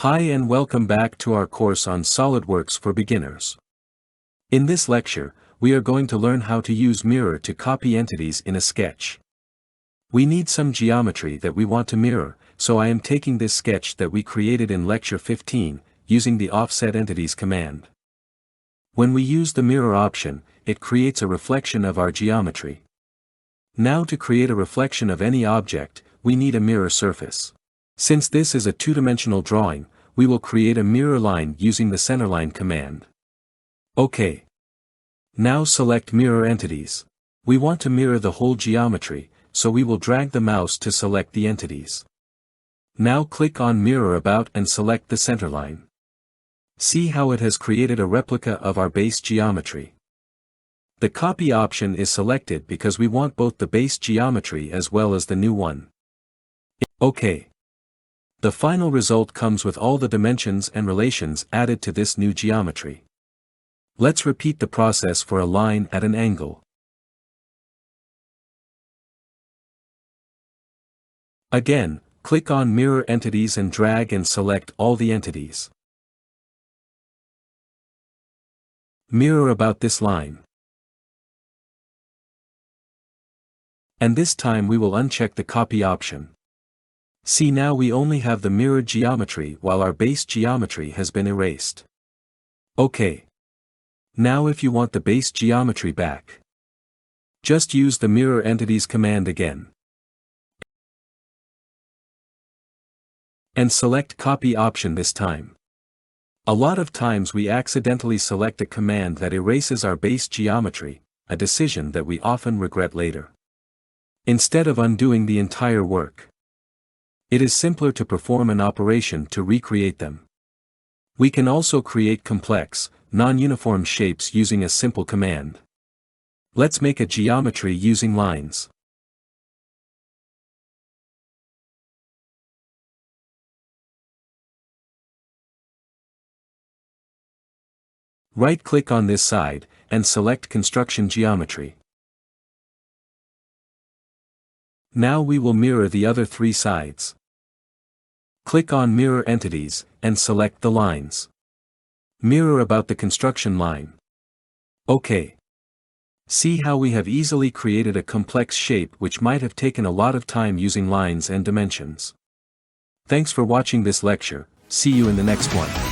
Hi and welcome back to our course on SolidWorks for beginners. In this lecture, we are going to learn how to use mirror to copy entities in a sketch. We need some geometry that we want to mirror, so I am taking this sketch that we created in lecture 15, using the offset entities command. When we use the mirror option, it creates a reflection of our geometry. Now to create a reflection of any object, we need a mirror surface. Since this is a two-dimensional drawing, we will create a mirror line using the centerline command. OK. Now select Mirror Entities. We want to mirror the whole geometry, so we will drag the mouse to select the entities. Now click on Mirror About and select the centerline. See how it has created a replica of our base geometry. The Copy option is selected because we want both the base geometry as well as the new one. OK. The final result comes with all the dimensions and relations added to this new geometry. Let's repeat the process for a line at an angle. Again, click on Mirror Entities and drag and select all the entities. Mirror about this line. And this time we will uncheck the Copy option. See, now we only have the mirrored geometry while our base geometry has been erased. OK. Now if you want the base geometry back, just use the Mirror Entities command again. And select Copy option this time. A lot of times we accidentally select a command that erases our base geometry, a decision that we often regret later. Instead of undoing the entire work, it is simpler to perform an operation to recreate them. We can also create complex, non-uniform shapes using a simple command. Let's make a geometry using lines. Right-click on this side, and select Construction Geometry. Now we will mirror the other three sides. Click on Mirror Entities, and select the lines. Mirror about the construction line. OK. See how we have easily created a complex shape which might have taken a lot of time using lines and dimensions. Thanks for watching this lecture. See you in the next one.